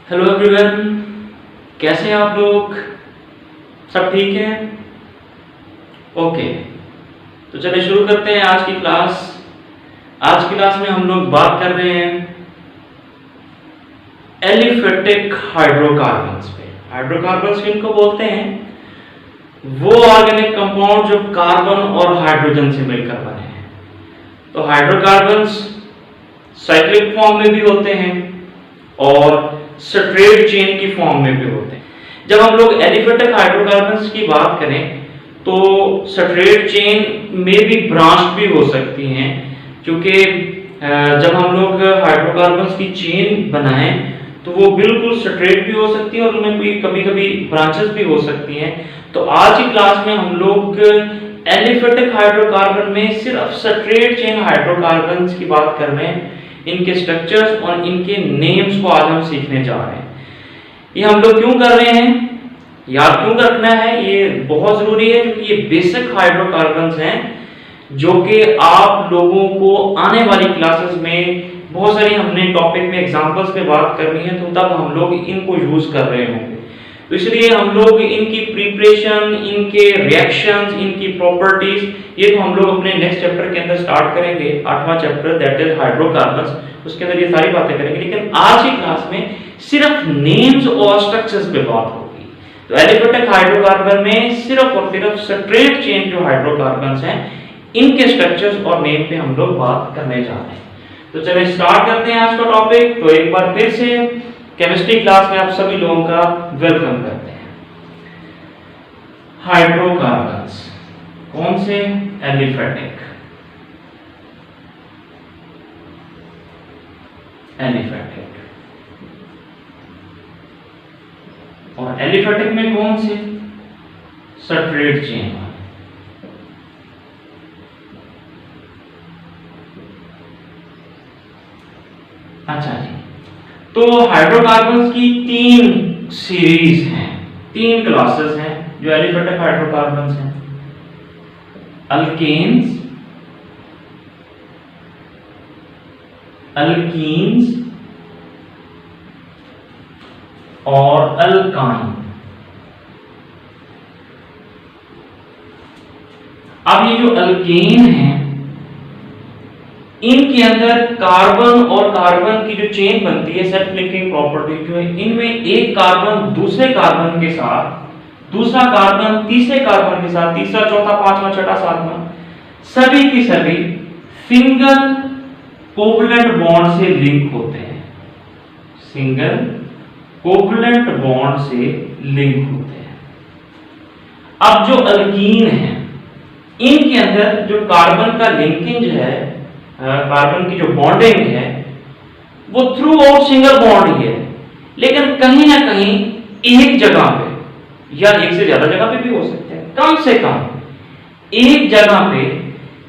Hello everyone, कैसे हैं आप लोग? सब ठीक है? ओके, तो चलिए शुरू करते हैं आज की क्लास। आज की क्लास में हम लोग बात कर रहे हैं एलिफेटिक हाइड्रोकार्बन्स पे। हाइड्रोकार्बन्स किनको बोलते हैं? वो ऑर्गेनिक कंपाउंड जो कार्बन और हाइड्रोजन से मिलकर बने हैं। तो हाइड्रोकार्बन्स साइक्लिक फॉर्म में भी होते हैं और स्ट्रेट चेन की फॉर्म में भी होते हैं। जब हम लोग एलिफेटिक हाइड्रोकार्बन्स की बात करें तो स्ट्रेट चेन में भी ब्रांच भी हो सकती हैं, क्योंकि जब हम लोग हाइड्रोकार्बन्स की चेन बनाएं तो वो बिल्कुल स्ट्रेट भी हो सकती है और उनमें भी कभी-कभी ब्रांचेस भी हो सकती हैं। तो आज की क्लास में हम लोग एलिफेटिक हाइड्रोकार्बन में सिर्फ स्ट्रेट चेन हाइड्रोकार्बन्स की बात कर रहे हैं। इनके स्ट्रक्चर्स और इनके नेम्स को आज हम सीखने जा रहे हैं। ये हम लोग क्यों कर रहे हैं, याद क्यों रखना है, ये बहुत जरूरी है क्योंकि ये बेसिक हाइड्रोकार्बन्स हैं जो कि आप लोगों को आने वाली क्लासेस में बहुत सारी हमने टॉपिक में एग्जांपल्स पे बात करनी है, तो तब हम लोग इनको यूज कर रहे होंगे। तो इसलिए हम लोग इनकी प्रिपरेशन, इनके रिएक्शंस, इनकी प्रॉपर्टीज, ये तो हम लोग अपने नेक्स्ट चैप्टर के अंदर स्टार्ट करेंगे, 8वां चैप्टर दैट इज हाइड्रोकार्बन्स। उसके अंदर ये सारी बातें करेंगे, लेकिन आज की क्लास में सिर्फ नेम्स और स्ट्रक्चर्स पे बात होगी। तो एलिफेटिक हाइड्रोकार्बन में सिर्फ और सिर्फ स्ट्रेट चेन जो हाइड्रोकार्बन्स हैं इनके स्ट्रक्चर्स और नेम पे हम लोग बात करने जा रहे हैं। तो चलिए स्टार्ट करते हैं आज का टॉपिक। तो एक बार फिर से केमिस्ट्री क्लास में आप सभी लोगों का वेलकम करते हैं। हाइड्रोकार्बन्स कौन से? एलिफेटिक। और एलिफेटिक में कौन से? Straight chain. अच्छा जी, तो हाइड्रोकार्बन्स की 3 सीरीज हैं, 3 क्लासेस हैं जो एलिफेटिक हाइड्रोकार्बन्स हैं। अल्केन्स, अल्कीन्स और अल्काइन। अब ये जो अल्केन हैं इनके अंदर कार्बन और कार्बन की जो चेन बनती है, सेल्फ लिंकिंग प्रॉपर्टी जो है, इनमें एक कार्बन दूसरे कार्बन के साथ, दूसरा कार्बन तीसरे कार्बन के साथ, तीसरा, चौथा, पांचवा, छठा, सातवां, सभी की सभी सिंगल कोवलेंट बॉन्ड से लिंक होते हैं। सिंगल कोवलेंट बॉन्ड से लिंक होते हैं। अब जो अल्कीन है इनके अंदर जो कार्बन का लिंकेज है, कार्बन की जो बॉन्डिंग है वो थ्रू आउट सिंगल बॉन्ड ही है, लेकिन कहीं ना कहीं एक जगह पे या एक से ज्यादा जगह पे भी हो सकते हैं, कम से कम एक जगह पे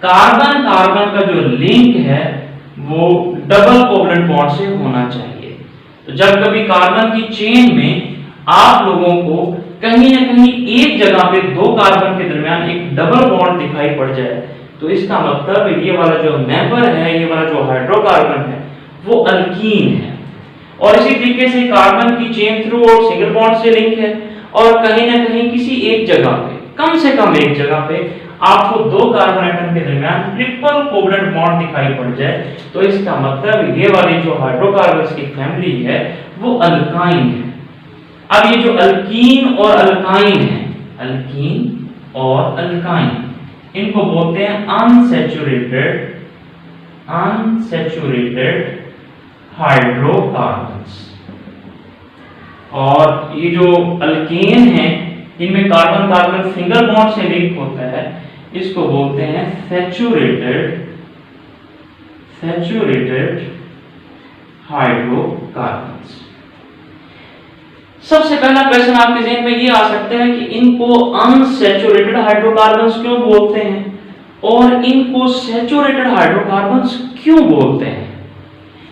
कार्बन कार्बन का जो लिंक है वो डबल कोवलेंट बॉन्ड से होना चाहिए। तो जब कभी कार्बन की चेन में आप लोगों को कहीं ना कहीं एक जगह पे 2 कार्बन के दरमियान एक डबल बॉन्ड दिखाई पड़ जाए तो इसका मतलब ये वाला जो मेंबर है, ये वाला जो हाइड्रोकार्बन है वो अल्कीन है। और इसी तरीके से कार्बन की चेन थ्रू और सिंगल बॉन्ड से लिंक है और कहीं ना कहीं किसी एक जगह पे, कम से कम एक जगह पे आपको 2 कार्बन एटम के दरमियान ट्रिपल कोवलेंट बॉन्ड दिखाई पड़ जाए तो इसका मतलब ये वाली जो हाइड्रोकार्बन्स की फैमिली है वो अल्काइन है। अब ये जो अल्कीन और अल्काइन है, अल्कीन और अल्काइन, इनको बोलते हैं अनसैचुरेटेड हाइड्रोकार्बन्स। और ये जो अल्केन है इनमें कार्बन कार्बन सिंगल बॉन्ड से लिंक होता है, इसको बोलते हैं सैचुरेटेड हाइड्रोकार्बन्स। सबसे पहला क्वेश्चन आपके ज़हन में ये आ सकता है कि इनको अनसैचुरेटेड हाइड्रोकार्बन्स क्यों बोलते हैं और इनको सैचुरेटेड हाइड्रोकार्बन्स क्यों बोलते हैं।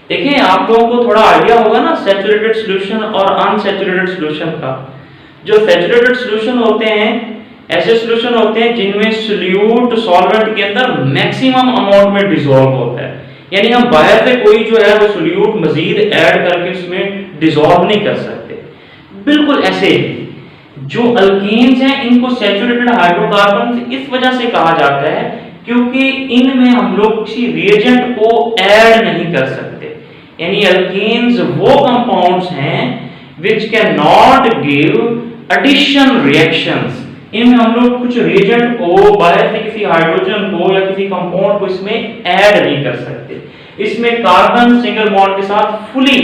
देखिए आप लोगों को थोड़ा आइडिया होगा ना सैचुरेटेड सॉल्यूशन और अनसैचुरेटेड सॉल्यूशन का। जो सैचुरेटेड सॉल्यूशन होते हैं ऐसे सॉल्यूशन होते हैं जिनमें सोल्यूट सॉल्वेंट के अंदर मैक्सिमम अमाउंट में डिसॉल्व होता है, यानी हम बाहर से कोई जो है वो सोल्यूट मजीद ऐड करके उसमें डिसॉल्व नहीं कर सकते। बिल्कुल ऐसे ही जो अल्केन्स हैं इनको सैचुरेटेड हाइड्रोकार्बन इस वजह से कहा जाता है क्योंकि इनमें हम लोग किसी रिएजेंट को ऐड नहीं कर सकते। यानी अल्केन्स वो कंपाउंड्स हैं which cannot give addition reactions। इनमें हम लोग कुछ रिएजेंट को बाहर से किसी हाइड्रोजन को या किसी कंपाउंड को इसमें ऐड नहीं कर सकते। इसमें कार्बन सिंगल बॉन्ड के साथ फुली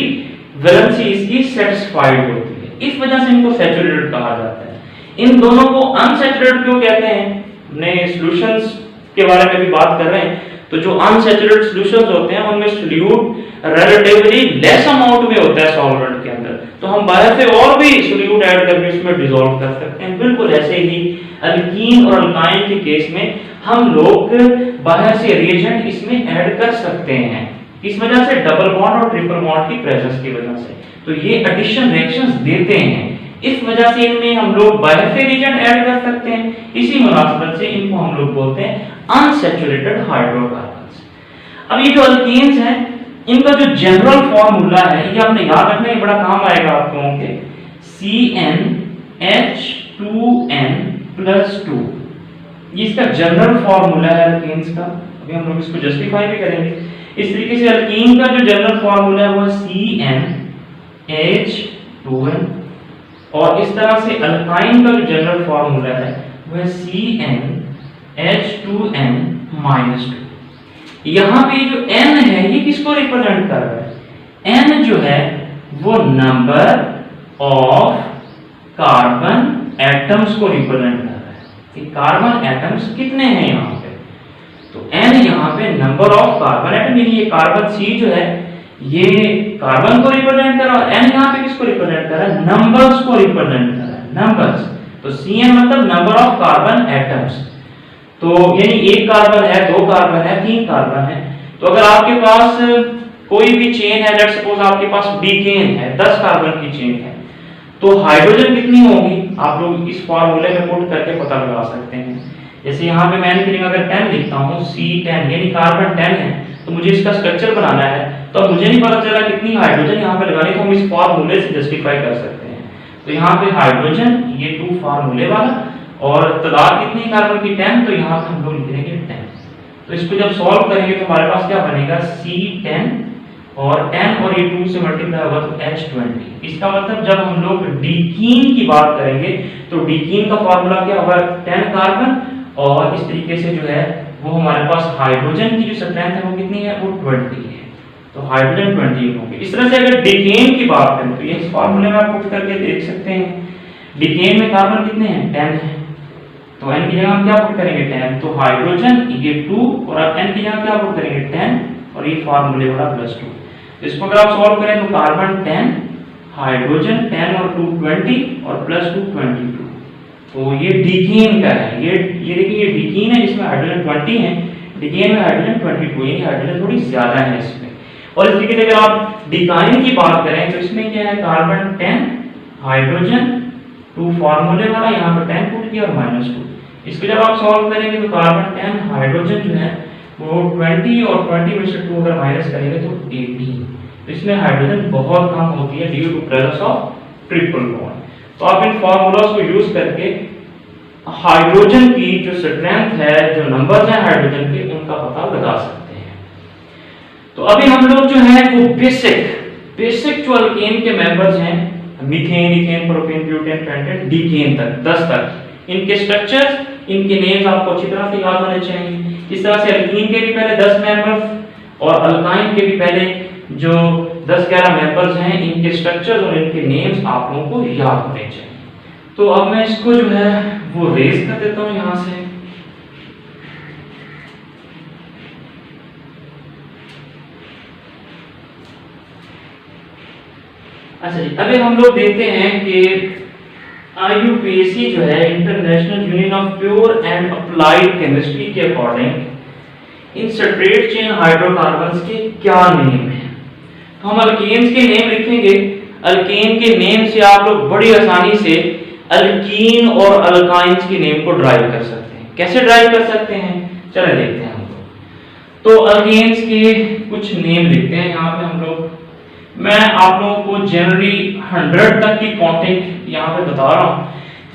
वैलेंसी इसकी सेटिस्फाइड होती है, इस वजह से इनको सैचुरेटेड कहा जाता है। इन दोनों को अनसैचुरेटेड क्यों कहते हैं? हमने सॉल्यूशंस के बारे में भी बात कर रहे हैं, तो जो अनसैचुरेटेड सॉल्यूशंस होते हैं उनमें सोल्यूट रिलेटिवली लेस अमाउंट में होता है सॉल्वेंट के अंदर, तो हम बाहर से और भी सोल्यूट ऐड करके इसमें डिसॉल्व कर सकते हैं। बिल्कुल ऐसे ही अल्कीन और अल्काइन के केस में हम लोग बाहर से रिएजेंट इसमें ऐड कर सकते हैं, इस वजह से डबल बॉन्ड और ट्रिपल बॉन्ड की प्रेजेंस की वजह से, तो ये एडिशन रिएक्शंस देते हैं। इस वजह से इनमें हम लोग बाहर से रिएजेंट ऐड कर सकते हैं, इसी मुनासिबत से इनको हम लोग बोलते हैं अनसैचुरेटेड हाइड्रोकार्बन्स। अब ये जो अल्कीन्स हैं इनका जो जनरल फार्मूला है ये आपने याद रखना, ये बड़ा काम आएगा आप लोगों के। CnH2n+2 ये इसका जनरल फार्मूला है अल्कीन्स का। अभी हम लोग इसको जस्टिफाई भी करेंगे। इस तरीके से अल्कीन का जो जनरल फार्मूला है वो CnH2n, और इस तरह से अल्काइन का जो जनरल फार्मूला है वो है CnH2n-2। यहाँ पे जो n है ये किसको रिप्रेजेंट कर रहा है? n जो है वो नंबर ऑफ कार्बन एटम्स को रिप्रेजेंट कर रहा है कि कार्बन एटम्स कितने हैं यहाँ पे। तो n यहाँ पे नंबर ऑफ कार्बन एटम, यानी ये कार्बन C जो है ये कार्बन को रिप्रेजेंट कर रहा है, n यहाँ पे किसको रिप्रेजेंट कर रहा है? नंबर्स को रिप्रेजेंट कर रहा है, नंबर्स। तो Cn मतलब नंबर ऑफ कार्बन एटम्स, तो यानी एक कार्बन है, दो कार्बन है, तीन कार्बन है। तो अगर आपके पास कोई भी चेन है, लेट्स सपोज आपके पास डीकेन है, 10 कार्बन की चेन है, तो हाइड्रोजन कितनी होगी आप लोग इस फार्मूले में पुट करके पता लगा सकते हैं। जैसे यहाँ पे मैंने अगर 10 लिखता हूँ, C10 यानी कार्बन 10 है, तो मुझे इसका स्ट्रक्चर बनाना है, तो अब मुझे नहीं पता चला कितनी हाइड्रोजन यहाँ पे लगानी, तो हम इस फार्मूले से जस्टिफाई कर सकते हैं। तो यहाँ पे हाइड्रोजन ये 2 फार्मूले वाला, और तादाद कितनी कार्बन की 10, तो यहाँ पे हम लोग लिख देंगे 10। तो इसको जब सॉल्व करेंगे तो हमारे पास क्या बनेगा? C10 और 10 और ये 2 से मल्टीप्लाई होगा तो H20। इसका मतलब जब हम लोग डीकीन की बात करेंगे तो डीकीन का फार्मूला क्या होगा? 10 कार्बन, और इस तरीके से जो है वो हमारे पास हाइड्रोजन की जो स्ट्रेंथ है वो कितनी है? वो 20 है, तो हाइड्रोजन 20 होगी। इस तरह से अगर डीकेन की बात करें तो ये इस फार्मूले में आप पुट करके देख सकते हैं। डीकेन में कार्बन कितने हैं? 10 है, तो n की जगह हम क्या पुट करेंगे? 10। तो हाइड्रोजन ये 2, और अब n की जगह क्या पुट करेंगे? 10, और ये फार्मूले वाला +2। इसको अगर आप सॉल्व करें तो कार्बन 10, हाइड्रोजन 10 और 2 20, और +2 22। तो ये डीकीन का है। ये देखिए ये डीकीन है जिसमें हाइड्रोजन 20 है, डीकेन में हाइड्रोजन 22, यानी हाइड्रोजन थोड़ी ज्यादा है इसमें। और इस तरीके से अगर आप डीकाइन की बात करें तो इसमें क्या है? कार्बन 10, हाइड्रोजन 2 फार्मूले वाला, यहाँ पर 10 पुट किया और -2। इसको जब आप सॉल्व करेंगे तो कार्बन 10, हाइड्रोजन जो है वो 20, और 20 में से 2 अगर माइनस करेंगे तो 18। तो इसमें हाइड्रोजन बहुत कम होती है due to presence of triple bond. तो आप इन फार्मूलास को यूज करके हाइड्रोजन की जो स्ट्रेंथ है, जो नंबर्स हैं हाइड्रोजन के, उनका पता लगा सकते हैं। तो अभी हम लोग जो है वो बेसिक जो अल्केन के मेंबर्स हैं, methane, ethane, propane, butane, pentane, decane तक 10 तक, इनके स्ट्रक्चर्स, इनके नेम्स आपको अच्छी तरह से याद होने चाहिए। इस तरह से अल्कीन के भी पहले 10 मेंबर्स और अल्काइन के भी पहले जो 10-11 मेंबर्स हैं, इनके स्ट्रक्चर्स और इनके नेम्स आप लोगों को याद होने चाहिए। तो अब मैं इसको जो है वो रेज कर देता हूं यहां से। अच्छा जी, अभी हम लोग देखते हैं कि IUPAC जो है, international union of pure and applied chemistry के अकॉर्डिंग इन स्ट्रेट चेन हाइड्रोकार्बन्स के क्या नेम है। तो हम अल्केन्स के नेम लिखेंगे। अल्केन के नेम से आप लोग बड़ी आसानी से अल्कीन और अल्काइंस के नेम को ड्राइव कर सकते हैं। कैसे ड्राइव कर सकते हैं? चलिए देखते हैं हम लोग। तो अल्केन्स के कुछ नेम लिखते हैं यहाँ पे हम लोग। मैं आप लोगों को जनरली 100 तक की काउंटिंग यहाँ पे बता रहा हूँ,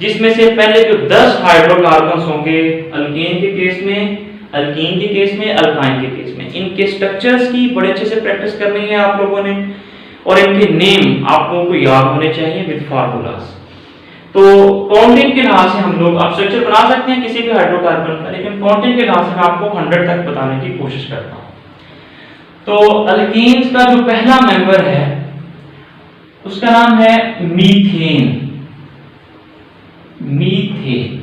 जिसमें से पहले जो 10 हाइड्रोकार्बन्स होंगे अल्केन के केस में, अल्कीन के केस में, अल्काइन के केस में, इनके स्ट्रक्चर्स की बड़े अच्छे से प्रैक्टिस करनी है आप लोगों ने, और इनके नेम आप लोगों को याद होने चाहिए विद फार्मूलास। तो काउंटिंग के लिहाज से हम लोग आप स्ट्रक्चर बना सकते हैं किसी भी हाइड्रोकार्बन का, लेकिन काउंटिंग के लिहाज से मैं आपको 100 तक बताने की कोशिश करता हूँ। तो अल्कीन्स का जो पहला मेंबर है उसका नाम है मीथेन, मीथेन।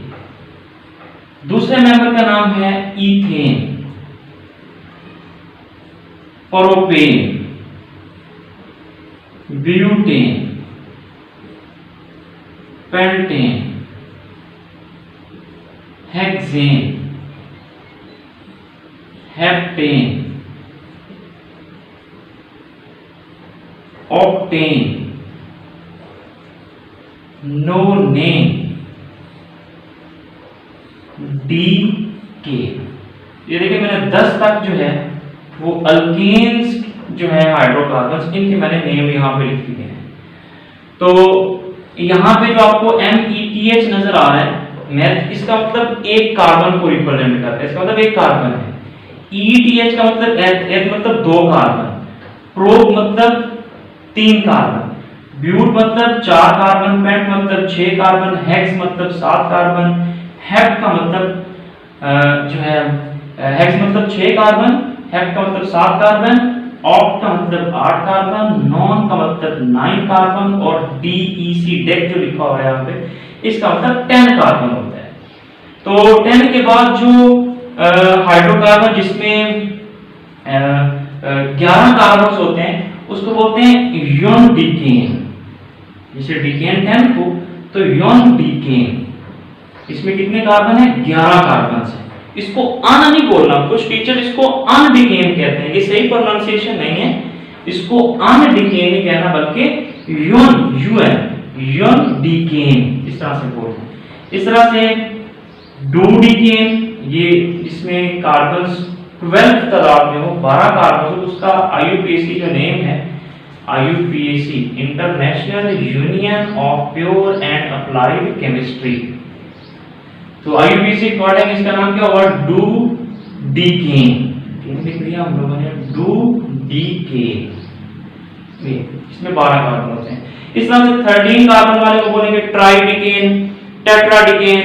दूसरे मेंबर का नाम है ethane, propane, butane, pentane, hexane, heptane, octane, nonane, decane. ये देखिए मैंने 10 तक जो है वो अल्केन्स जो है हाइड्रोकार्बन्स, इनके मैंने नेम यहाँ पे लिख दिए हैं। तो यहाँ पे जो आपको METH नजर आ रहा है मैथ, इसका मतलब एक कार्बन को रिप्रेजेंट करता है, इसका मतलब एक कार्बन है। ETH का मतलब एथ मतलब 2 कार्बन, प्रोप मतलब 3 कार्बन, ब्यूट मतलब 4 कार्बन, पेंट मतलब 6 कार्बन, हेक्स मतलब 7 कार्बन, हेप का मतलब जो है हेक्स मतलब 6 कार्बन, हेप का मतलब 7 कार्बन, ऑक्ट का मतलब 8 कार्बन, नॉन का मतलब 9 कार्बन, और DEC डेक जो लिखा हुआ है यहाँ पे इसका मतलब 10 कार्बन होता है। तो 10 के बाद जो हाइड्रोकार्बन जिसमें 11 कार्बन होते हैं उसको बोलते हैं योनडीकेन। जैसे डीकेन 10 को तो योनडीकेन, इसमें कितने कार्बन है? 11 कार्बन है। इसको अन नहीं बोलना, कुछ टीचर इसको अनडीकेन कहते हैं, ये सही प्रोनाउंसिएशन नहीं है, इसको अनडीकेन नहीं कहना बल्कि योनडीकेन इस तरह से बोलना। इस तरह से डूडीकेन, ये इसमें कार्बन 12 तादाद में हो, 12 कार्बन हो, उसका IUPAC जो नेम है IUPAC, international union of pure and applied chemistry. तो IUPAC अकॉर्डिंग इसका नाम क्या हुआ? डूडीकेन। लिख लिया हम लोगों ने डूडीकेन, इसमें 12 कार्बन होते हैं। इस तरह से 13 कार्बन वाले को बोलेंगे ट्राइडीकेन, टेट्राडीकेन,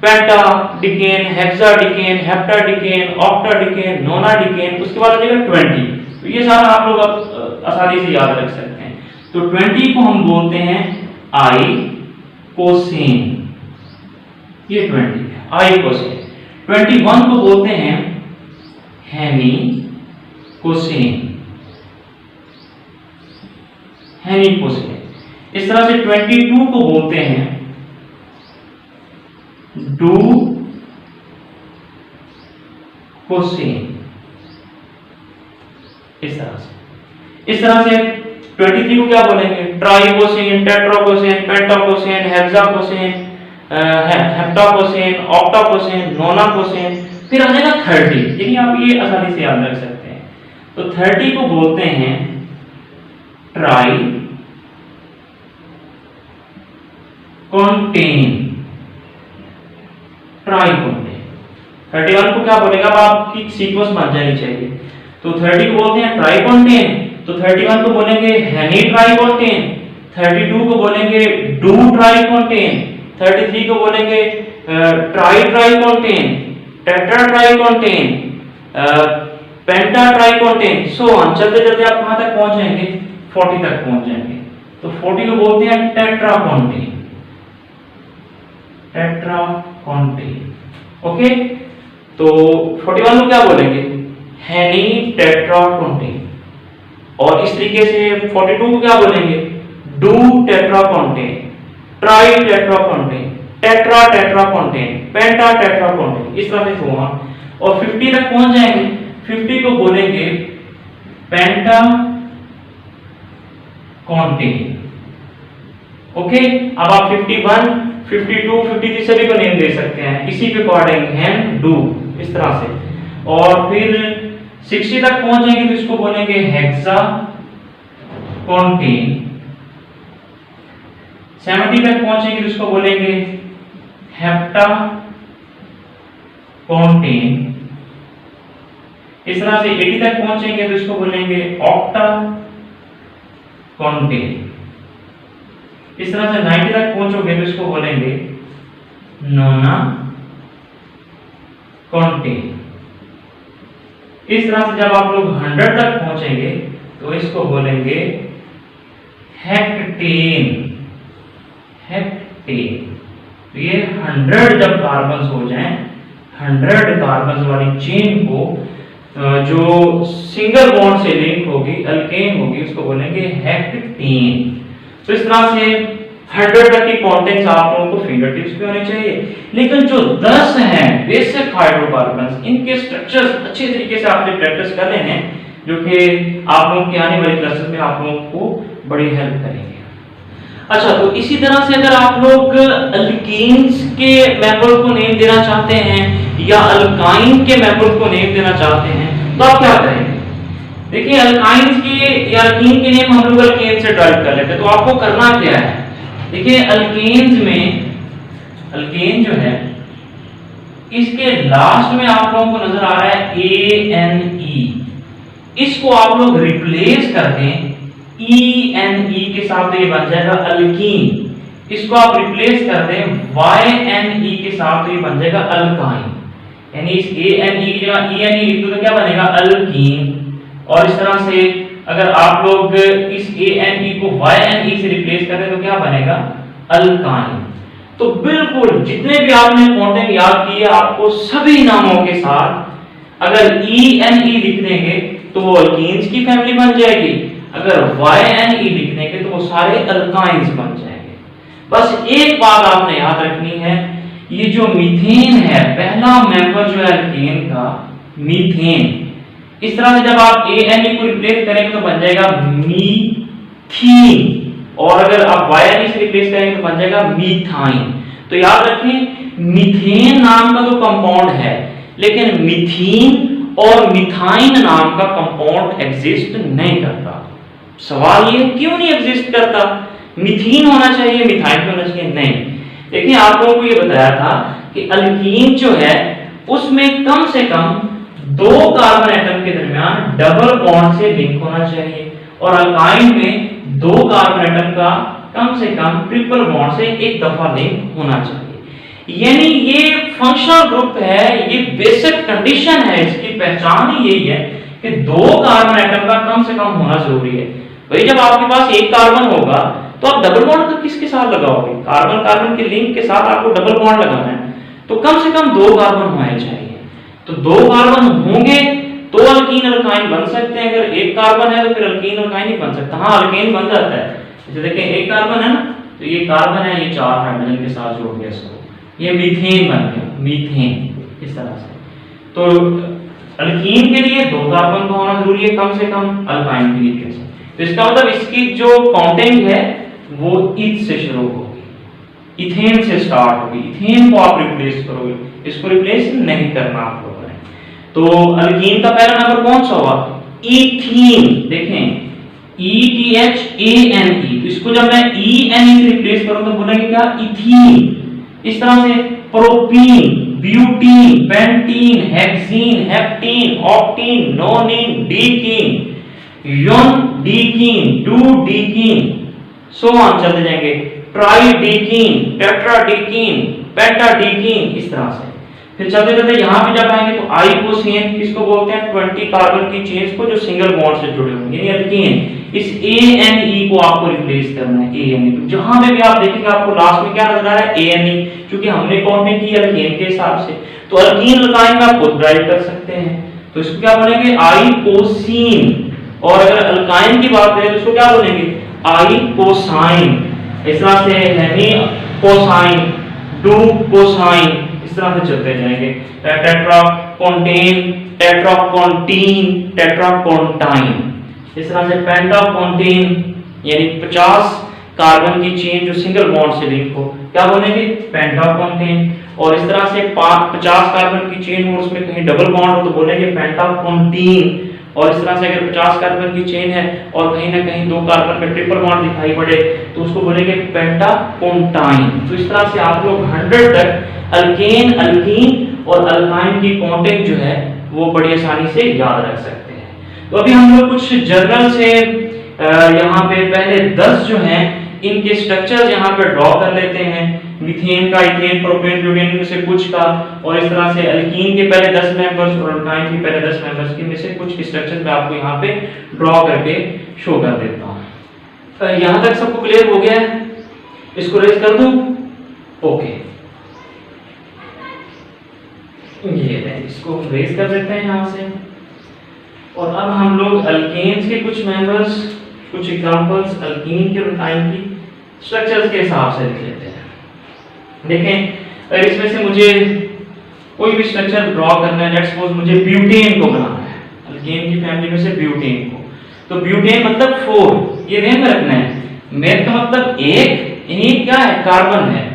पेंटाडीकेन, हेक्साडीकेन, हेप्टाडीकेन, ऑक्टाडीकेन, नोनाडीकेन। उसके बाद आ जाएगा 20। तो ये सारा आप लोग आसानी से याद रख सकते हैं। तो 20 को हम बोलते हैं आइकोसेन, ये 20 है आइकोसेन। 21 को बोलते हैं हेनिकोसेन, हेनिकोसेन। इस तरह से 22 को बोलते हैं डूकोसेन, इस तरह से 23 को क्या बोलेंगे? ट्राइकोसेन, टेट्राकोसेन, पेंटाकोसेन, हेक्साकोसेन, हेप्टाकोसेन, ऑक्टाकोसेन, नोनाकोसेन। फिर आ जाएगा 30, यानी आप ये आसानी से याद रख सकते हैं। तो 30 को बोलते हैं ट्राई कॉन्टेन, ट्राइकोंटेन। 31 को क्या बोलेगा? अब आपकी सीक्वेंस बन जानी चाहिए। तो 30 को बोलते हैं ट्राइकोंटेन, तो 31 को बोलेंगे हेनी ट्राइकोंटेन, 32 को बोलेंगे डू ट्राइकोंटेन, 33 को बोलेंगे tritriacontane, tetratriacontane, pentatriacontane, so on. चलते चलते आप कहां तक पहुंच जाएंगे? 40 तक पहुंच जाएंगे। तो 40 को बोलते हैं टेट्राकोंटेन, टेट्राकोंटेन। ओके, तो 41 को क्या बोलेंगे? हेनी टेट्राकोंटेन। और इस तरीके से 42 को क्या बोलेंगे? डू टेट्राकोंटेन, ट्राई टेट्राकोंटेन, टेट्रा टेट्राकोंटेन, पेंटा टेट्राकोंटेन। इस तरह से हुआ। और 50 तक पहुंच जाएंगे। 50 को बोलेंगे पेंटा कॉन्टेन। ओके, अब आप 51, 52, 53 सभी को नेम दे सकते हैं इसी के अकॉर्डिंग, हेन, डू, इस तरह से। और फिर 60 तक पहुंचेंगे तो इसको बोलेंगे हेक्सा कॉन्टेन। 70 तक पहुंचेंगे तो इसको बोलेंगे हेप्टा कॉन्टेन। इस तरह से 80 तक पहुंचेंगे तो इसको बोलेंगे ऑक्टा कॉन्टेन। इस तरह से 90 तक पहुंचोगे तो इसको बोलेंगे नोना कॉन्टेन। इस तरह से जब आप लोग 100 तक पहुंचेंगे तो इसको बोलेंगे हेक्टेन। हेक्टेन। तो ये 100 जब कार्बन हो जाएं, 100 कार्बन वाली चेन को जो सिंगल बॉन्ड से लिंक होगी, अल्केन होगी, उसको बोलेंगे हेक्टेन। तो इस तरह से 100 तक की कॉन्टेंट्स आप लोगों को फिंगर टिप्स पे होने चाहिए। लेकिन जो 10 हैं बेसिक हाइड्रोकार्बन्स, इनके स्ट्रक्चर्स अच्छे तरीके से आपने प्रैक्टिस कर रहे हैं, जो कि आप लोगों की आने वाली क्लासेस में आप लोगों को बड़ी हेल्प करेंगे। अच्छा, तो इसी तरह से अगर आप लोग अल्कीन्स के मेंबर को नेम देना चाहते हैं या अल्काइन के मेंबर को नेम देना चाहते हैं तो आप क्या करेंगे? देखिए, अल्काइंस के या अल्कीन के नेम हम लोग अल्केन से डराइव कर लेते हैं। तो आपको करना क्या है? देखिए, अल्केन्स में अल्केन जो है इसके लास्ट में आप लोगों को नजर आ रहा है ANE। इसको आप लोग रिप्लेस कर दें ENE के साथ, तो ये बन जाएगा अल्कीन। इसको आप रिप्लेस कर दें YNE के साथ, तो ये बन जाएगा अल्काइन। यानी इस ANE की जगह ENE लिख दो तो क्या बनेगा? अल्कीन। और इस तरह से अगर आप लोग इस ANE को YNE से रिप्लेस करें तो क्या बनेगा? अल्काइन। तो बिल्कुल जितने भी आपने कॉन्टेंट याद किए, आपको सभी नामों के साथ अगर ENE लिख देंगे तो वो अल्कीन्स की फैमिली बन जाएगी, अगर YNE लिख देंगे तो वो सारे अल्काइंस बन जाएंगे। बस एक बात आपने याद रखनी है, ये जो मीथेन है, पहला मेंबर जो है अल्केन का, मीथेन, इस तरह से जब आप ANE को रिप्लेस करेंगे तो बन जाएगा मीथीन, और अगर आप YNE से रिप्लेस करेंगे तो बन जाएगा मीथाइन। तो याद रखें, मीथेन नाम का तो कंपाउंड है, लेकिन मीथीन और मिथाइन नाम का कंपाउंड एग्जिस्ट नहीं करता। सवाल ये क्यों नहीं एग्जिस्ट करता? मिथीन होना चाहिए, मिथाइन होना चाहिए, नहीं। देखिए, आप लोगों को ये बताया था कि अल्कीन जो है उसमें कम से कम 2 कार्बन एटम के दरमियान डबल बॉन्ड से लिंक होना चाहिए, और अल्काइन में 2 कार्बन एटम का कम से कम ट्रिपल बॉन्ड से एक दफा लिंक होना चाहिए। यानी ये फंक्शनल ग्रुप है, ये बेसिक कंडीशन है, इसकी पहचान ही यही है कि 2 कार्बन एटम का कम से कम होना जरूरी है। भाई, जब आपके पास एक कार्बन होगा तो आप डबल बॉन्ड किसके साथ लगाओगे? कार्बन कार्बन के लिंक के साथ आपको डबल बॉन्ड लगाना है, तो कम से कम 2 कार्बन होने चाहिए। तो 2 कार्बन होंगे तो अल्कीन अल्काइन बन सकते हैं। अगर एक कार्बन है तो फिर अल्कीन अल्काइन नहीं बन सकता। हाँ, अल्केन बन जाता है। जैसे देखिए, एक कार्बन है ना, तो ये कार्बन है, ये 4 हाइड्रोजन के साथ जोड़ गया इसको, ये मीथेन बन गया, मीथेन। इस तरह से तो अल्कीन के लिए 2 कार्बन का होना जरूरी है कम से कम, अल्काइन के लिए कैसे? तो इसका मतलब इसकी जो काउंटिंग है वो ईथ से शुरू होगी, इथेन से स्टार्ट होगी। इथेन को आप रिप्लेस करोगे, इसको रिप्लेस नहीं करना आप लोगों ने। तो अल्कीन का पहला नंबर कौन सा होगा? इथीन। देखें, ETHANE, तो इसको जब मैं ENE से रिप्लेस करूं तो बोलेंगे क्या? इथीन। इस तरह से propene, butene, pentene, hexene, heptene, octene, nonene, decene, undecene, dodecene, so on चलते जाएंगे, ट्राइडीकीन, टेट्राडीकीन, पेंटाडीकीन। इस तरह से फिर चलते चलते यहाँ पे जब आएंगे तो आइकोसेन किसको बोलते हैं? 20 कार्बन की चेन्स को जो सिंगल बॉन्ड से जुड़े होंगे, यानी अल्कीन। इस ANE को आपको रिप्लेस करना है, ANE। तो जहां पे भी आप देखेंगे आपको लास्ट में क्या नजर आ रहा है? ANE, क्योंकि हमने काउंटिंग की अल्कीन के हिसाब से। तो अल्कीन अल्काइन का खुद ड्राइव कर सकते हैं, तो इसको क्या बोलेंगे? आइकोसीन। और अगर अल्काइन की बात करें तो इसको क्या बोलेंगे? आइकोसाइन। इस तरह से हेमी कोसाइन, डू कोसाइन, इस तरह से चलते जाएंगे। टेट्राकोंटेन, टेट्राकोंटीन, टेट्राकोंटाइन, इस तरह से पेंटाकोंटेन, यानी 50 कार्बन की चेन जो सिंगल बॉन्ड से लिंक हो, क्या बोलेंगे? पेंटाकोंटेन। और इस तरह से 50 कार्बन की चेन हो, उसमें कहीं डबल बॉन्ड हो तो बोलेंगे पेंटापोन्टीन। और इस तरह से अगर 50 कार्बन की चेन है और कहीं ना कहीं 2 कार्बन पे ट्रिपल बॉन्ड दिखाई पड़े तो उसको बोलेंगे पेंटापोन्टाइन। तो इस तरह से आप लोग 100 तक अल्केन, अल्कीन और अल्काइन की काउंटिंग जो है वो बड़ी आसानी से याद रख सकते हैं। तो अभी हम लोग कुछ जनरल से यहाँ पे पहले 10 जो हैं इनके स्ट्रक्चर्स यहाँ पे ड्रॉ कर लेते हैं। मीथेन का, इथेन, प्रोपेन, ब्यूटेन में से कुछ का, और इस तरह से अल्कीन के पहले 10 मेंबर्स और अल्काइन के पहले 10 मेंबर्स के में से कुछ स्ट्रक्चर्स मैं आपको यहाँ पे ड्रॉ करके शो कर देता हूँ। यहाँ तक सबको क्लियर हो गया है? इसको रेज कर दूं? ओके, ये इसको रेज कर देते हैं यहाँ से। और अब हम लोग अल्केन्स के कुछ मेंबर्स, कुछ एग्जांपल्स अल्कीन के और अल्काइन की स्ट्रक्चर्स के हिसाब से लिख लेते हैं। देखें, अगर इसमें से मुझे कोई भी स्ट्रक्चर ड्रॉ करना है, लेट्स सपोज मुझे ब्यूटेन को बनाना है, अल्केन की फैमिली में से ब्यूटेन को, तो ब्यूटेन मतलब 4, ये ध्यान में रखना है। मेथ का मतलब 1 क्या है? कार्बन है।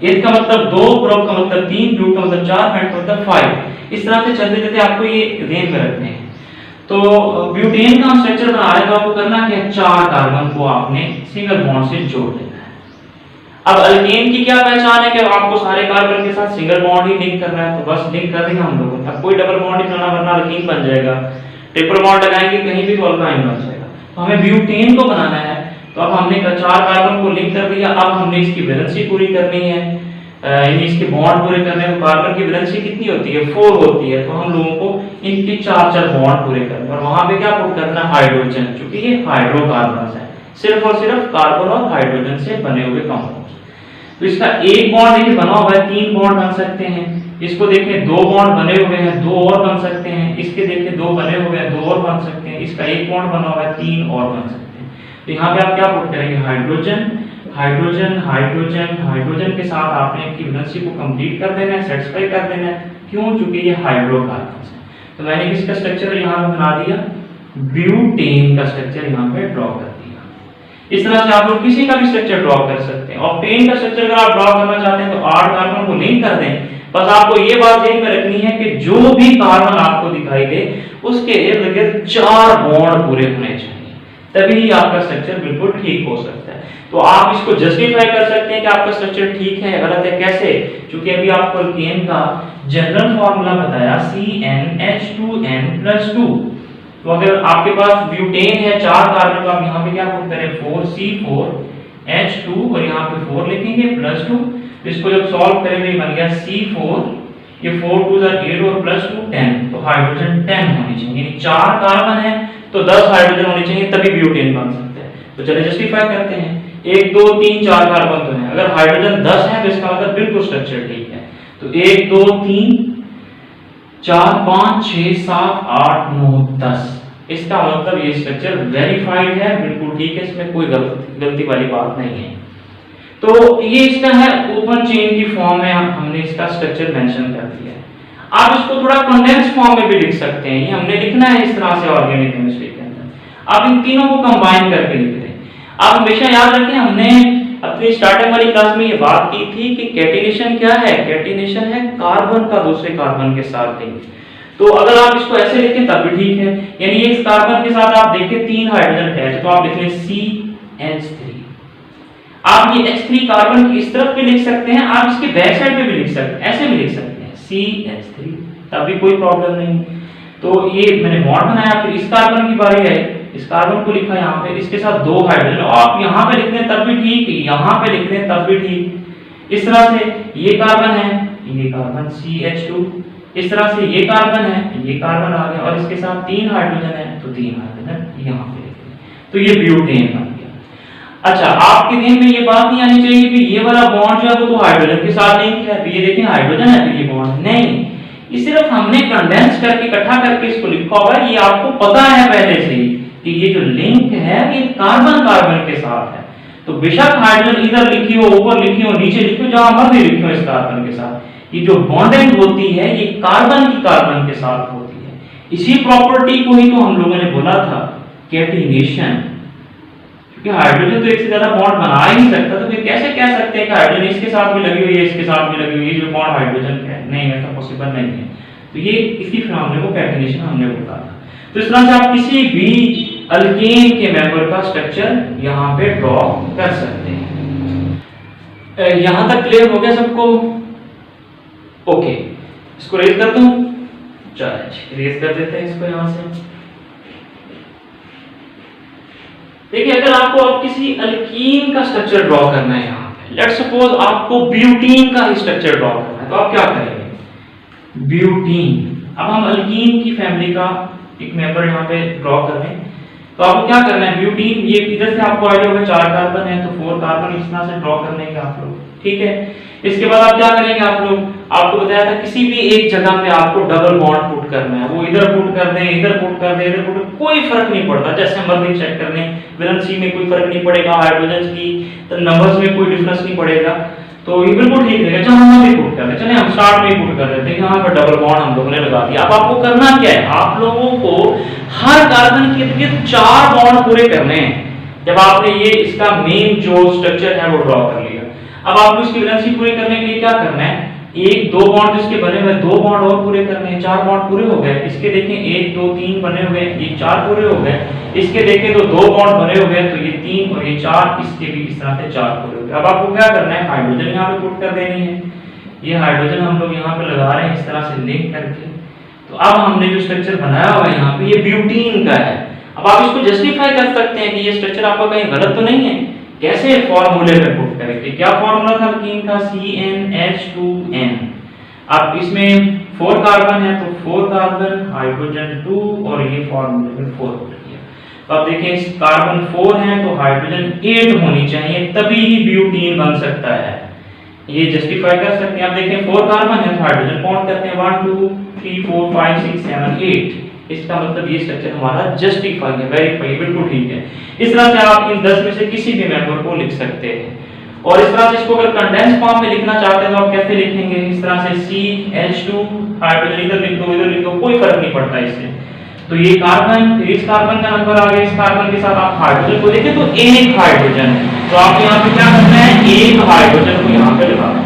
एथ का मतलब 2, प्रोप का मतलब 3, ब्यूट का मतलब 4, पेंट का मतलब 5। इस तरह से चलते चलते आपको ये ध्यान में रखने हैं। तो ब्यूटेन का स्ट्रक्चर बना रहे हैं तो आपको करना क्या है? 4 कार्बन को आपने सिंगल बॉन्ड से जोड़ देना है। अब अल्केन की क्या पहचान है कि आपको सारे कार्बन के साथ सिंगल बॉन्ड ही लिंक करना है, तो बस लिंक कर देंगे हम लोग। अब कोई डबल बॉन्ड नहीं बनाना, वरना अल्कीन बन जाएगा। ट्रिपल बॉन्ड लगाएंगे कहीं भी तो अल्काइन बन जाएगा। तो हमें ब्यूटेन को बनाना है, तो अब हमने 4 कार्बन को लिंक कर दिया। अब हमने इसकी वैलेंसी पूरी करनी है, यानी इसके बॉन्ड पूरे करने हैं। तो कार्बन की वैलेंसी कितनी होती है? 4 होती है। तो हम लोगों को इनके 4 बॉन्ड पूरे करने हैं और वहां पे क्या पुट करना है? हाइड्रोजन, क्योंकि ये हाइड्रोकार्बन्स है, सिर्फ और सिर्फ कार्बन और हाइड्रोजन से बने हुए कंपाउंड्स। तो इसका एक बॉन्ड देखिए बना हुआ है, 3 बॉन्ड बन सकते हैं। इसको देखें 2 बॉन्ड बने हुए हैं, 2 और बन सकते हैं। इसके देखें 2 बने हुए हैं, 2 और बन सकते हैं। इसका एक बॉन्ड बना हुआ है, 3 और बन सकते हैं। तो यहाँ पे आप क्या पुट करेंगे? हाइड्रोजन, हाइड्रोजन, हाइड्रोजन, हाइड्रोजन के साथ आपने इनकी वैलेंसी को कंप्लीट कर देना है, सेटिस्फाई कर देना है। क्यों? क्योंकि ये हाइड्रोकार्बन्स है। तो मैंने किसका स्ट्रक्चर यहाँ पे बना दिया? ब्यूटेन का स्ट्रक्चर यहाँ पे ड्रॉ कर दिया। इस तरह से आप लोग किसी का भी स्ट्रक्चर ड्रॉ कर सकते हैं। ऑक्टेन का स्ट्रक्चर अगर आप ड्रॉ करना चाहते हैं तो 8 कार्बन को लिंक कर दें। बस आपको ये बात ध्यान में रखनी है कि जो भी कार्बन आपको दिखाई दे उसके इर्द गिर्द 4 बॉन्ड पूरे होने चाहिए, तभी ही आपका स्ट्रक्चर बिल्कुल ठीक हो सकता है। तो आप इसको जस्टिफाई कर सकते हैं कि आपका स्ट्रक्चर ठीक है, गलत है। कैसे? क्योंकि अभी आपको अल्केन का जनरल फार्मूला बताया CnH2n+2। तो अगर आपके पास ब्यूटेन है 4 कार्बन, तो आप यहाँ पे क्या पुट करें? 4C4H2 और यहाँ पे 4 लिखेंगे +2। इसको जब सॉल्व करेंगे बन गया C4, ये 4 2 8 और +2 10। तो हाइड्रोजन 10 होनी चाहिए, यानी 4 कार्बन है तो 10 हाइड्रोजन होनी चाहिए, तभी ब्यूटेन बन सकता है। तो चलिए जस्टिफाई करते हैं। 1 2 3 4 कार्बन तो है, अगर हाइड्रोजन 10 है तो इसका मतलब बिल्कुल स्ट्रक्चर ठीक है। तो 1 2 3 4 5 6 7 8 9 10, इसका मतलब ये स्ट्रक्चर वेरीफाइड है, बिल्कुल ठीक है, इसमें कोई गलती वाली बात नहीं है। तो ये इसका है ओपन चेन की फॉर्म में हमने इसका स्ट्रक्चर मेंशन कर दिया है। आप इसको थोड़ा कंडेंस फॉर्म में भी लिख सकते हैं, ये हमने लिखना है इस तरह से ऑर्गेनिक केमिस्ट्री के अंदर। आप इन तीनों को कंबाइन करके लिख दें। आप हमेशा याद रखें, हमने अपनी स्टार्टिंग वाली क्लास में ये बात की थी कि कैटिनेशन क्या है? कैटिनेशन है कार्बन का दूसरे कार्बन के साथ लिंक। तो अगर आप इसको ऐसे लिखें तब भी ठीक है, यानी इस कार्बन के साथ आप देखें 3 हाइड्रोजन अटैच, तो आप लिख लें CH3। आप ये H3 कार्बन की इस तरफ भी लिख सकते हैं, आप इसके बैक साइड पे भी लिख सकते हैं, ऐसे भी लिख सकते हैं CH3, तब भी कोई प्रॉब्लम नहीं। तो ये मैंने बॉन्ड बनाया, फिर इस कार्बन की बारी आई, इस कार्बन को लिखा यहाँ पे, इसके साथ 2 हाइड्रोजन, आप यहाँ पे लिख दें तब भी ठीक, यहाँ पे लिख दें तब भी ठीक। इस तरह से ये कार्बन है, ये कार्बन CH2, इस तरह से ये कार्बन है, ये कार्बन आ गया, और इसके साथ 3 हाइड्रोजन है, तो 3 हाइड्रोजन यहाँ पे लिख दें, तो ये ब्यूटेन बन गया। अच्छा, आपके ध्यान में ये बात नहीं आनी चाहिए कि ये वाला बॉन्ड जो है वो तो हाइड्रोजन के साथ लिंक है, तो ये देखें हाइड्रोजन है तो ये बॉन्ड नहीं, ये सिर्फ हमने कंडेंस करके इकट्ठा करके इसको लिखा हुआ है। ये आपको पता है पहले से ही कि ये जो लिंक है ये कार्बन कार्बन के साथ है। तो बेशक हाइड्रोजन इधर लिखी हो, ऊपर लिखी हो, नीचे लिखी हो, जहां मर्जी लिखी हो, इस कार्बन के साथ ये जो बॉन्डिंग होती है ये कार्बन की कार्बन के साथ होती है। इसी प्रॉपर्टी को ही तो हम लोगों ने बोला था कैटिनेशन, क्योंकि हाइड्रोजन तो एक से ज्यादा बॉन्ड बना ही नहीं सकता, तो फिर कैसे कह सकते हैं कि हाइड्रोजन इसके साथ भी लगी हुई है, इसके साथ भी लगी हुई है, जो बॉन्ड हाइड्रोजन का है? नहीं, ऐसा पॉसिबल नहीं है। तो ये इसी फिनोमेना को कैटेनेशन हमने बोला था। तो इस तरह से आप किसी भी अल्केन के मेंबर का स्ट्रक्चर यहाँ पे ड्रॉ कर सकते हैं। यहाँ तक क्लियर हो गया सबको? ओके, इसको रेज कर दूं? चलिए रेज कर देते हैं इसको यहाँ से। देखिए, अगर आपको अब किसी अल्कीन का स्ट्रक्चर ड्रॉ करना है यहाँ पे, लेट्स सपोज आपको ब्यूटीन का ही स्ट्रक्चर ड्रॉ करना है, तो आप क्या करेंगे? ब्यूटीन। अब हम अल्कीन की फैमिली का एक मेंबर यहाँ पे ड्रॉ कर रहे हैं, तो आपको क्या करना है? ब्यूटीन, ये इधर से आपको आइडिया होगा 4 कार्बन है, तो 4 कार्बन इस तरह से ड्रॉ कर लेंगे आप लोग, ठीक है। इसके बाद आप क्या करेंगे? आप लोग, आपको बताया था किसी भी एक जगह पे आपको डबल बॉन्ड पुट करना है, वो इधर पुट कर दें, इधर पुट कर दें, इधर पुट, कोई फर्क नहीं पड़ता, जैसे मर्जी चेक कर लें, वैलेंसी में कोई फर्क नहीं पड़ेगा, हाइड्रोजन की तो नंबर्स में कोई डिफरेंस नहीं पड़ेगा, तो ये बिल्कुल ठीक रहेगा। जहां हम भी पुट कर दें, चलिए हम स्टार्ट में ही पुट कर देते हैं, यहाँ पर डबल बॉन्ड हम लोगों ने लगा दिया। अब आपको करना क्या है? आप लोगों को हर कार्बन के इर्द-गिर्द 4 बॉन्ड पूरे करने हैं। जब आपने ये इसका मेन जो स्ट्रक्चर है वो ड्रॉ कर लिया, अब आपको इसकी वैलेंसी पूरी करने के लिए क्या करना है? 1 2 बॉन्ड इसके बने हुए, 2 बॉन्ड और पूरे करने हैं, 4 बॉन्ड पूरे हो गए। इसके देखें 1 2 3 बने हुए, ये 4 पूरे हो गए। इसके देखें तो 2 बॉन्ड बने हुए, तो ये 3 और ये 4, इसके भी इस तरह से 4 पूरे हो गए। अब आपको क्या करना है? हाइड्रोजन यहाँ पे पुट कर देनी है। ये हाइड्रोजन हम लोग यहाँ पे लगा रहे हैं इस तरह से लिंक करके। तो अब हमने जो स्ट्रक्चर बनाया हुआ है यहाँ पे, ये ब्यूटीन का है। अब आप इसको जस्टिफाई कर सकते हैं कि ये स्ट्रक्चर आपका कहीं गलत तो नहीं है। कैसे? फॉर्मूले में पुट करेंगे। क्या फॉर्मूला था अल्कीन का? CnH2n। अब इसमें 4 कार्बन है, तो 4 कार्बन, हाइड्रोजन 2, और ये फॉर्मूले में 4 पुट किया। तो अब देखें, इस कार्बन 4 है तो हाइड्रोजन 8 होनी चाहिए, तभी ही ब्यूटीन बन सकता है। ये जस्टिफाई कर सकते हैं। आप देखें 4 कार्बन है तो हाइड्रोजन काउंट करते हैं 1 2 3 4 5 6 7 8। इसका मतलब ये स्ट्रक्चर हमारा जस्टिफाई है, वेरीफाई, बिल्कुल ठीक है। इस तरह से आप इन 10 में से किसी भी मेंबर को लिख सकते हैं। और इस तरह से इसको अगर कंडेंस फॉर्म में लिखना चाहते हैं तो आप कैसे लिखेंगे? इस तरह से CH2, हाइड्रोजन इधर लिख दो, इधर लिख दो, कोई फर्क नहीं पड़ता इससे। तो ये कार्बन, फिर इस कार्बन का नंबर आ गया, इस कार्बन के साथ आप हाइड्रोजन को देखें तो 1 हाइड्रोजन है, तो आपको यहाँ पे क्या करना है? 1 हाइड्रोजन को यहाँ पे लगाना।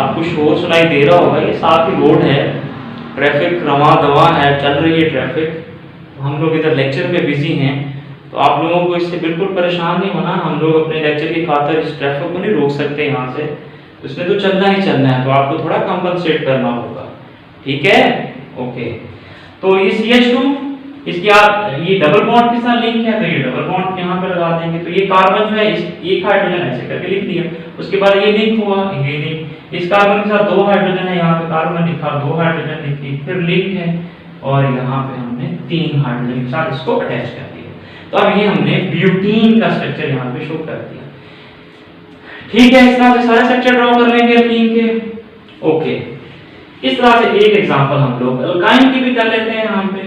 आपको शोर सुनाई दे रहा होगा, ये साथ ही रोड है, ट्रैफिक रवा दवा है, चल रही है ट्रैफिक। हम लोग इधर लेक्चर में बिजी हैं, तो आप लोगों को इससे बिल्कुल परेशान नहीं होना। हम लोग अपने लेक्चर की खातिर इस ट्रैफिक को नहीं रोक सकते यहाँ से, उसमें तो चलना ही चलना है, तो आपको थोड़ा कंपनसेट करना होगा, ठीक है? ओके, तो ये CH2, इसकी आप ये डबल बॉन्ड के साथ लिंक है, तो ये डबल बॉन्ड यहाँ पे लगा देंगे। तो ये कार्बन जो है, एक हाइड्रोजन ऐसे करके लिख दिया, उसके बाद ये लिंक हुआ, ये लिंक, इस कार्बन के साथ 2 हाइड्रोजन है, यहाँ पे कार्बन लिखा, 2 हाइड्रोजन लिखी, फिर लिंक है, और यहाँ पे हमने 3 हाइड्रोजन के साथ इसको अटैच कर दिया। तो अब ये हमने ब्यूटीन का स्ट्रक्चर यहाँ पे शो कर दिया, ठीक है। इस तरह से सारे स्ट्रक्चर ड्रॉ कर लेंगे अल्कीन के। ओके, इस तरह से एक एग्जांपल हम लोग अल्काइन की भी कर लेते हैं यहाँ पे।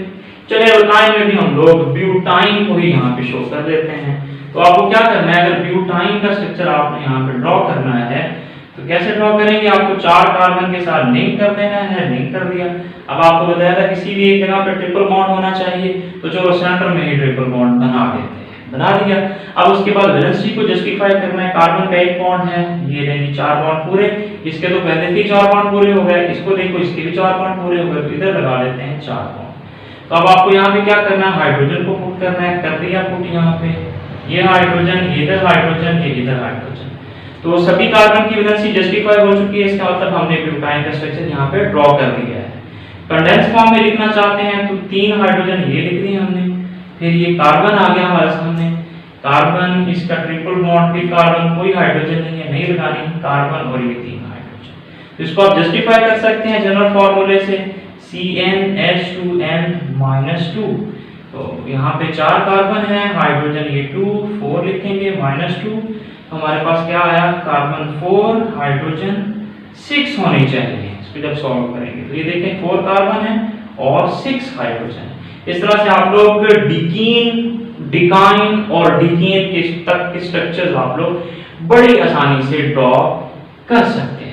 चलिए अल्काइन में भी हम लोग ब्यूटाइन को ही यहाँ पे शो कर देते हैं। तो आपको क्या करना है? अगर ब्यूटाइन का स्ट्रक्चर आपने यहाँ पे ड्रॉ करना है तो कैसे ड्रॉ करेंगे? आपको 4 कार्बन के साथ लिंक कर देना है, लिंक कर दिया। अब आपको बताया था किसी भी एक जगह पे ट्रिपल बॉन्ड होना चाहिए, तो चलो सेंटर में ही ट्रिपल बॉन्ड बना देते हैं, बना दिया। अब उसके बाद वैलेंसी को जस्टिफाई करना है। कार्बन का 1 बॉन्ड है, ये लेंगे 4 बॉन्ड पूरे, इसके तो पहले से ही 4 बॉन्ड पूरे हो गए, इसको देखो इसके भी 4 बॉन्ड पूरे हो गए, तो इधर लगा देते हैं 4 बॉन्ड। तो अब आपको यहाँ पे क्या करना है? हाइड्रोजन को पुट करना है, कर दिया पुट यहाँ पे, ये हाइड्रोजन, इधर हाइड्रोजन, ये इधर हाइड्रोजन। तो सभी कार्बन की वैलेंसी जस्टिफाई हो चुकी है, इसका मतलब हमने ब्यूटाइन का स्ट्रक्चर यहाँ पे ड्रॉ कर दिया है। कंडेंस फॉर्म में लिखना चाहते हैं तो 3 हाइड्रोजन ये लिख दिए हमने, फिर ये कार्बन आ गया हमारे सामने, कार्बन, इसका ट्रिपल बॉन्ड, फिर कार्बन, कोई हाइड्रोजन नहीं है, नहीं लगानी, कार्बन और ये 3 हाइड्रोजन। तो इसको आप जस्टिफाई कर सकते हैं जनरल फार्मूले से, CnH2n-2। तो यहाँ पे 4 कार्बन है, हाइड्रोजन ये 2, 4 लिखेंगे, -2, तो हमारे पास क्या आया? कार्बन 4, हाइड्रोजन 6 होनी चाहिए। इसको जब सॉल्व करेंगे तो ये देखें 4 कार्बन है और 6 हाइड्रोजन। इस तरह से आप लोग डिकीन, डिकाइन और डिकेन के तक के स्ट्रक्चर्स आप लोग बड़ी आसानी से ड्रॉ कर सकते हैं।